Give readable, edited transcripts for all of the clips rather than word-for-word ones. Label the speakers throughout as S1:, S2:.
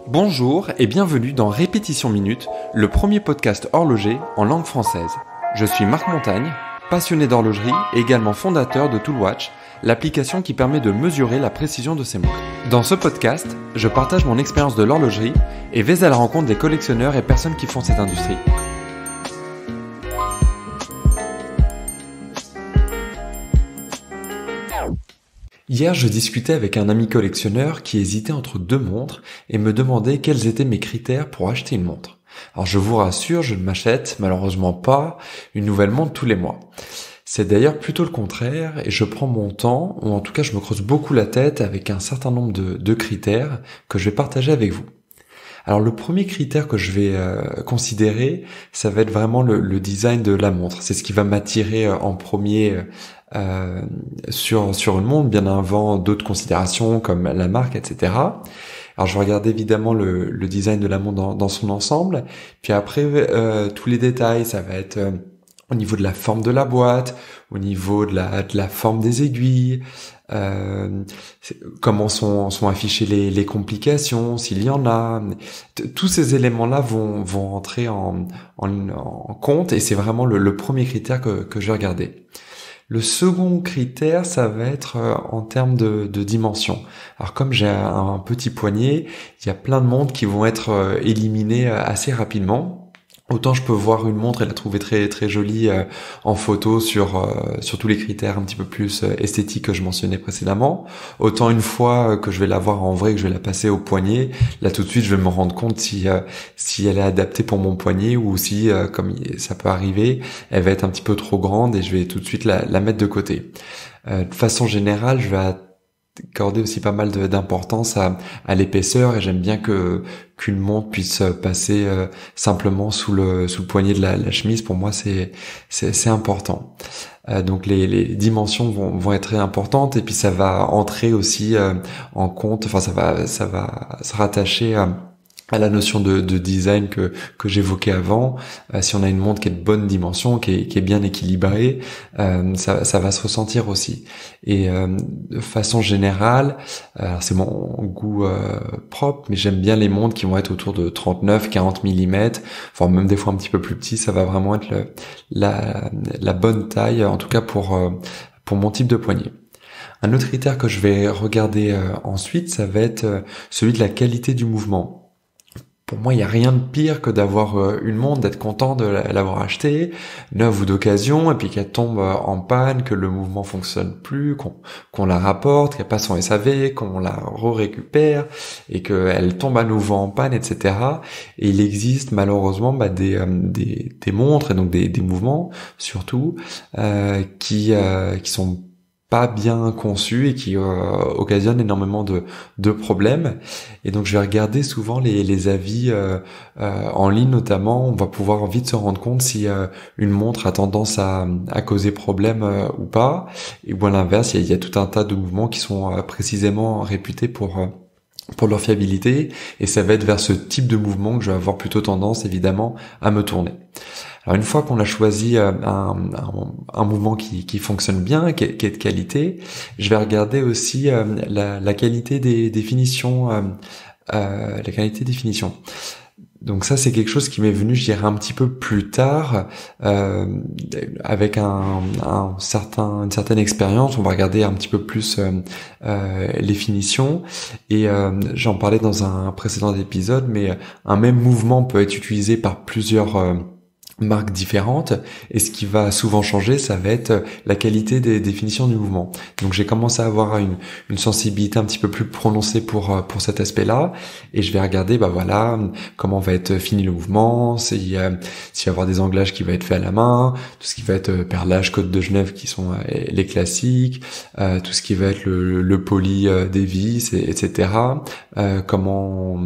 S1: Bonjour et bienvenue dans Répétition Minute, le premier podcast horloger en langue française. Je suis Marc Montagne, passionné d'horlogerie et également fondateur de Toolwatch, l'application qui permet de mesurer la précision de ses montres. Dans ce podcast, je partage mon expérience de l'horlogerie et vais à la rencontre des collectionneurs et personnes qui font cette industrie. Hier, je discutais avec un ami collectionneur qui hésitait entre deux montres et me demandait quels étaient mes critères pour acheter une montre. Alors je vous rassure, je ne m'achète malheureusement pas une nouvelle montre tous les mois. C'est d'ailleurs plutôt le contraire et je prends mon temps, ou en tout cas je me creuse beaucoup la tête avec un certain nombre de critères que je vais partager avec vous. Alors le premier critère que je vais considérer, ça va être vraiment le design de la montre. C'est ce qui va m'attirer en premier sur une montre, bien avant d'autres considérations comme la marque, etc. Alors je vais regarder évidemment le design de la montre dans son ensemble. Puis après, tous les détails, ça va être au niveau de la forme de la boîte, au niveau de la forme des aiguilles, comment sont affichées les complications, s'il y en a. Tous ces éléments-là vont rentrer en compte et c'est vraiment le premier critère que je vais regarder. Le second critère, ça va être en termes de dimension. Alors comme j'ai un petit poignet, il y a plein de montres qui vont être éliminées assez rapidement. Autant je peux voir une montre et la trouver très très jolie en photo sur tous les critères un petit peu plus esthétiques que je mentionnais précédemment. Autant une fois que je vais la voir en vrai, que je vais la passer au poignet, là tout de suite je vais me rendre compte si elle est adaptée pour mon poignet ou si, comme ça peut arriver, elle va être un petit peu trop grande et je vais tout de suite la mettre de côté. De façon générale, je vais accorder aussi pas mal d'importance à l'épaisseur et j'aime bien qu'une montre puisse passer simplement sous le poignet de la chemise. Pour moi c'est important. Donc les dimensions vont être très importantes et puis ça va entrer aussi en compte, enfin ça va se rattacher à la notion de design que j'évoquais avant. Si on a une montre qui est de bonne dimension, qui est bien équilibrée, ça va se ressentir aussi. Et de façon générale, alors c'est mon goût propre, mais j'aime bien les montres qui vont être autour de 39-40 mm, voire même des fois un petit peu plus petit. Ça va vraiment être la bonne taille, en tout cas pour mon type de poignet. Un autre critère que je vais regarder ensuite, ça va être celui de la qualité du mouvement. Pour moi, il n'y a rien de pire que d'avoir une montre, d'être content de l'avoir achetée, neuve ou d'occasion, et puis qu'elle tombe en panne, que le mouvement fonctionne plus, qu'on la rapporte, qu'elle passe en SAV, qu'on la récupère et qu'elle tombe à nouveau en panne, etc. Et il existe malheureusement des montres et donc des mouvements surtout qui sont pas bien conçus et qui occasionnent énormément de problèmes. Et donc je vais regarder souvent les avis en ligne notamment. On va pouvoir vite se rendre compte si une montre a tendance à causer problème ou pas, ou à l'inverse il y a tout un tas de mouvements qui sont précisément réputés pour leur fiabilité, et ça va être vers ce type de mouvement que je vais avoir plutôt tendance évidemment à me tourner. Alors une fois qu'on a choisi un mouvement qui fonctionne bien, qui est de qualité, je vais regarder aussi la qualité des finitions, la qualité des finitions. Donc ça c'est quelque chose qui m'est venu, je dirais, un petit peu plus tard, avec une certaine expérience. On va regarder un petit peu plus les finitions, et j'en parlais dans un précédent épisode, mais un même mouvement peut être utilisé par plusieurs marques différentes, et ce qui va souvent changer, ça va être la qualité des définitions du mouvement. Donc j'ai commencé à avoir une sensibilité un petit peu plus prononcée pour cet aspect-là, et je vais regarder comment va être fini le mouvement, s'il va y avoir des anglages qui va être fait à la main, tout ce qui va être perlage, côte de Genève qui sont les classiques, tout ce qui va être le poli des vis, etc. Comment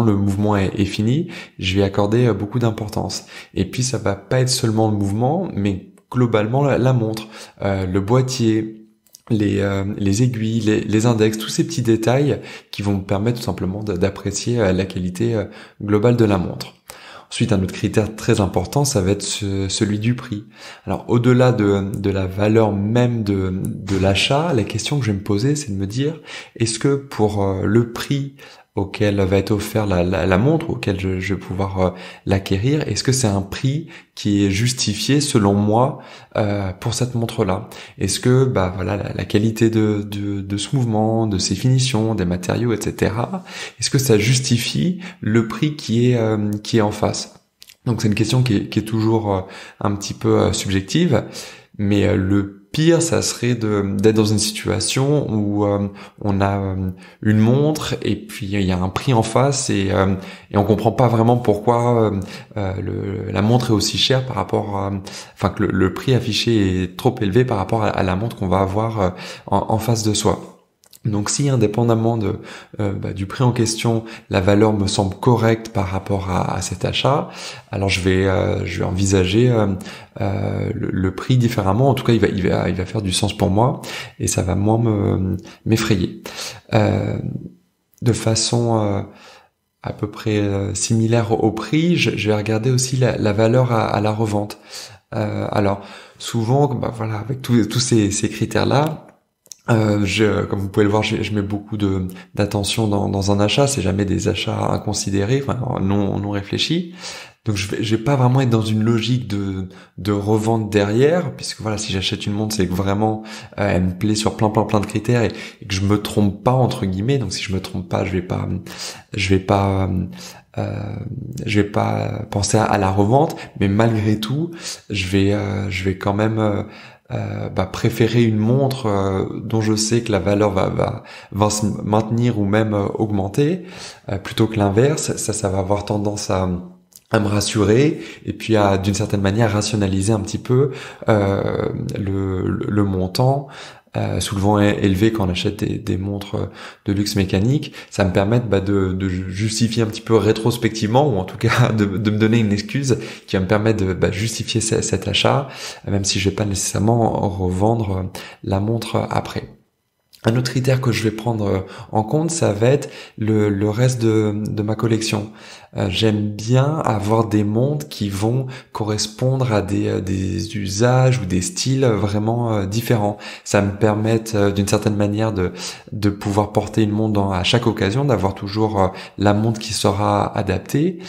S1: le mouvement est fini, je vais accorder beaucoup d'importance. Et puis ça va pas être seulement le mouvement, mais globalement la montre, le boîtier, les aiguilles, les index, tous ces petits détails qui vont me permettre tout simplement d'apprécier la qualité globale de la montre. Ensuite, un autre critère très important, ça va être celui du prix. Alors, au-delà de la valeur même de l'achat, la question que je vais me poser, c'est de me dire, est-ce que pour le prix auquel va être offert la montre, auquel je vais pouvoir l'acquérir? Est-ce que c'est un prix qui est justifié selon moi pour cette montre-là? Est-ce que voilà la qualité de ce mouvement, de ses finitions, des matériaux, etc. Est-ce que ça justifie le prix qui est en face? Donc c'est une question qui est toujours un petit peu subjective, mais le pire, ça serait d'être dans une situation où on a une montre et puis il y a un prix en face et on comprend pas vraiment pourquoi la montre est aussi chère par rapport enfin que le prix affiché est trop élevé par rapport à la montre qu'on va avoir en face de soi. Donc si indépendamment du prix en question, la valeur me semble correcte par rapport à cet achat, alors je vais envisager le prix différemment. En tout cas, il va faire du sens pour moi et ça va moins m'effrayer. De façon à peu près similaire au prix, je vais regarder aussi la valeur à la revente. Alors souvent, voilà, avec tous ces critères-là. Comme vous pouvez le voir, je mets beaucoup d'attention dans un achat. C'est jamais des achats inconsidérés, enfin non réfléchis. Donc je vais pas vraiment être dans une logique de revente derrière, puisque voilà, si j'achète une montre, c'est que vraiment elle me plaît sur plein de critères et que je me trompe pas entre guillemets. Donc si je me trompe pas, je vais pas penser à la revente, mais malgré tout, je vais quand même préférer une montre dont je sais que la valeur va se maintenir ou même augmenter plutôt que l'inverse. Ça va avoir tendance à me rassurer et puis à d'une certaine manière rationaliser un petit peu le montant souvent élevé quand on achète des montres de luxe mécanique. Ça me permet de justifier un petit peu rétrospectivement, ou en tout cas de me donner une excuse qui va me permettre de justifier cet achat, même si je vais pas nécessairement revendre la montre après. Un autre critère que je vais prendre en compte, ça va être le reste de ma collection. J'aime bien avoir des montres qui vont correspondre à des usages ou des styles vraiment différents. Ça me permet d'une certaine manière de pouvoir porter une montre à chaque occasion, d'avoir toujours la montre qui sera adaptée.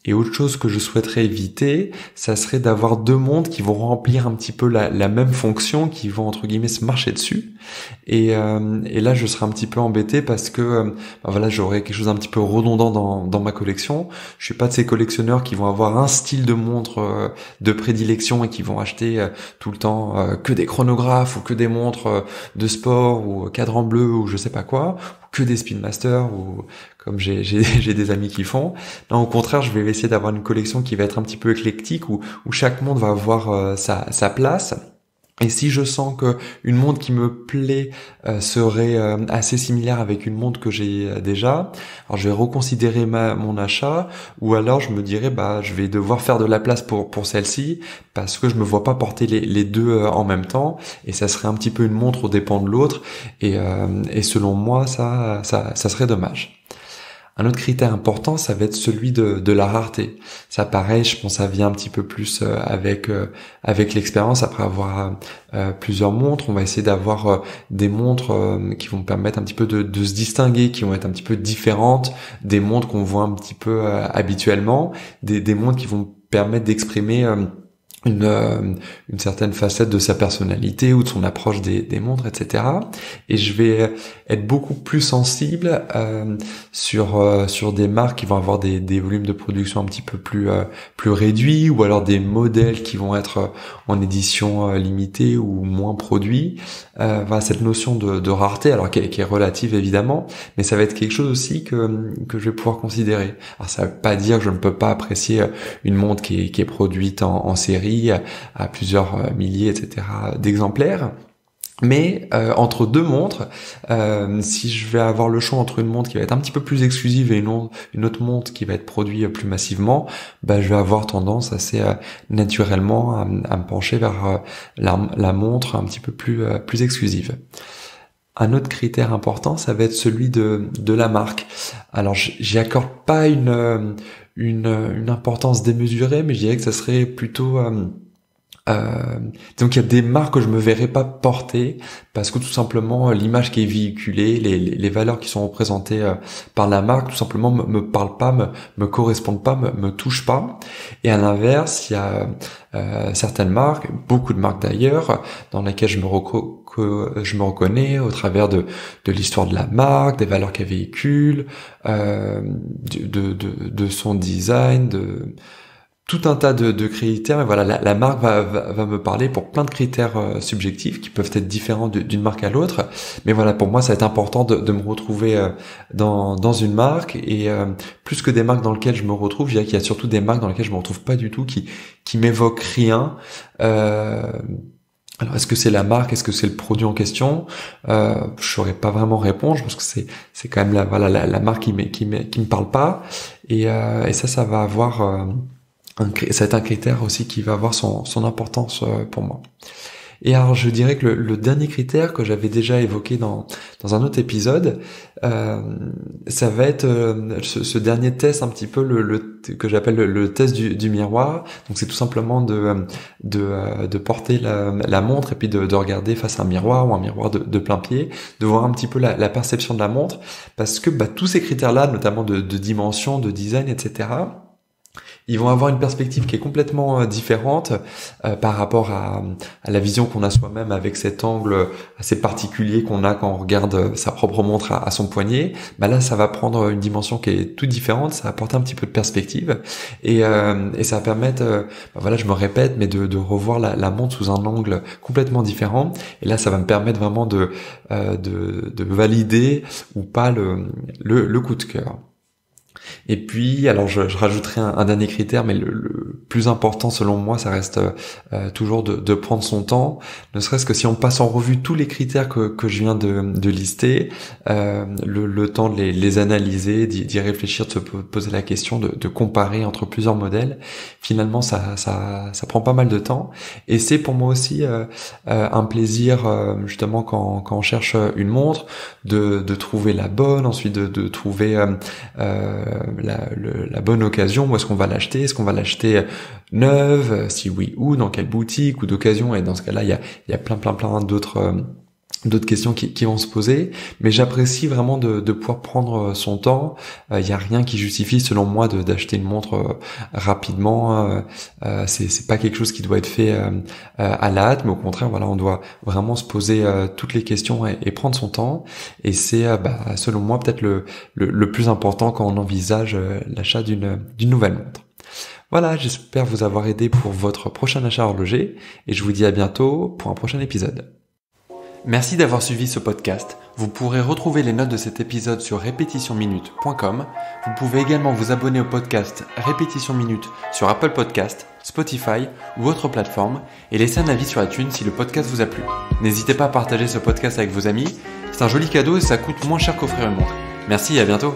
S1: Et autre chose que je souhaiterais éviter, ça serait d'avoir deux montres qui vont remplir un petit peu la même fonction, qui vont entre guillemets se marcher dessus. Et là, je serais un petit peu embêté parce que voilà, j'aurais quelque chose un petit peu redondant dans ma collection. Je suis pas de ces collectionneurs qui vont avoir un style de montre de prédilection et qui vont acheter tout le temps que des chronographes ou que des montres de sport ou cadran bleu ou je sais pas quoi, ou que des Speedmaster ou comme j'ai des amis qui font. Là, au contraire, je vais essayer d'avoir une collection qui va être un petit peu éclectique où chaque montre va avoir sa place. Et si je sens que une montre qui me plaît serait assez similaire avec une montre que j'ai déjà, alors je vais reconsidérer mon achat, ou alors je me dirais je vais devoir faire de la place pour celle-ci parce que je me vois pas porter les deux en même temps, et ça serait un petit peu une montre aux dépens de l'autre, et selon moi ça serait dommage. Un autre critère important, ça va être celui de la rareté. Ça, pareil, je pense, ça vient un petit peu plus avec l'expérience. Après avoir plusieurs montres, on va essayer d'avoir des montres qui vont permettre un petit peu de se distinguer, qui vont être un petit peu différentes des montres qu'on voit un petit peu habituellement, des montres qui vont permettre d'exprimer une certaine facette de sa personnalité ou de son approche des montres, etc. Et je vais être beaucoup plus sensible sur des marques qui vont avoir des volumes de production un petit peu plus réduits, ou alors des modèles qui vont être en édition limitée ou moins produits. Voilà, cette notion de rareté, alors qui est relative évidemment, mais ça va être quelque chose aussi que je vais pouvoir considérer. Alors ça veut pas dire que je ne peux pas apprécier une montre qui est produite en série à plusieurs milliers, etc. d'exemplaires. Mais entre deux montres, si je vais avoir le choix entre une montre qui va être un petit peu plus exclusive et une autre montre qui va être produite plus massivement, je vais avoir tendance assez naturellement à me pencher vers la montre un petit peu plus exclusive. Un autre critère important, ça va être celui de la marque. Alors, j'y accorde pas une importance démesurée, mais je dirais que ça serait plutôt Donc il y a des marques que je me verrais pas porter parce que tout simplement l'image qui est véhiculée, les valeurs qui sont représentées par la marque, tout simplement me parlent pas, me correspondent pas, me touchent pas. Et à l'inverse, il y a certaines marques, beaucoup de marques d'ailleurs, dans lesquelles je me reconnais au travers de l'histoire de la marque, des valeurs qu'elle véhicule, de son design, de tout un tas de critères, mais voilà, la marque va me parler pour plein de critères subjectifs qui peuvent être différents d'une marque à l'autre. Mais voilà, pour moi, ça va être important de me retrouver dans une marque et plus que des marques dans lesquelles je me retrouve, je dirais qu'il y a surtout des marques dans lesquelles je me retrouve pas du tout, qui m'évoquent rien. Alors, est-ce que c'est la marque, est-ce que c'est le produit en question? Je saurais pas vraiment répondre parce que c'est quand même la marque qui me parle pas. Et ça va avoir ça va être un critère aussi qui va avoir son importance pour moi. Et alors je dirais que le dernier critère que j'avais déjà évoqué dans un autre épisode, ça va être ce dernier test un petit peu que j'appelle le test du miroir. Donc c'est tout simplement de porter la montre et puis de regarder face à un miroir ou un miroir de plein pied, de voir un petit peu la perception de la montre, parce que tous ces critères-là, notamment de dimension, de design, etc., ils vont avoir une perspective qui est complètement différente par rapport à la vision qu'on a soi-même avec cet angle assez particulier qu'on a quand on regarde sa propre montre à son poignet. Là, ça va prendre une dimension qui est toute différente, ça va apporter un petit peu de perspective et ça va permettre, je me répète, mais de revoir la montre sous un angle complètement différent. Et là, ça va me permettre vraiment de valider ou pas le coup de cœur. Et puis, alors je rajouterai un dernier critère, mais le plus important selon moi, ça reste toujours de prendre son temps, ne serait-ce que si on passe en revue tous les critères que je viens de lister, le temps de les analyser, d'y réfléchir, de se poser la question, de comparer entre plusieurs modèles. Finalement, ça prend pas mal de temps, et c'est pour moi aussi un plaisir justement quand on cherche une montre, de trouver la bonne, ensuite de trouver la bonne occasion. Où est-ce qu'on va l'acheter? Est-ce qu'on va l'acheter neuve? Si oui, où? Dans quelle boutique? Ou d'occasion? Et dans ce cas-là, il y a plein d'autres questions qui vont se poser, mais j'apprécie vraiment de pouvoir prendre son temps. Il y a rien qui justifie, selon moi, d'acheter une montre rapidement. C'est pas quelque chose qui doit être fait à la hâte, mais au contraire, on doit vraiment se poser toutes les questions et prendre son temps. Et c'est, selon moi, peut-être le plus important quand on envisage l'achat d'une nouvelle montre. Voilà, j'espère vous avoir aidé pour votre prochain achat horloger, et je vous dis à bientôt pour un prochain épisode. Merci d'avoir suivi ce podcast. Vous pourrez retrouver les notes de cet épisode sur répétitionminute.com. Vous pouvez également vous abonner au podcast Répétition Minute sur Apple Podcast, Spotify ou autre plateforme et laisser un avis sur iTunes si le podcast vous a plu. N'hésitez pas à partager ce podcast avec vos amis. C'est un joli cadeau et ça coûte moins cher qu'offrir une montre. Merci et à bientôt.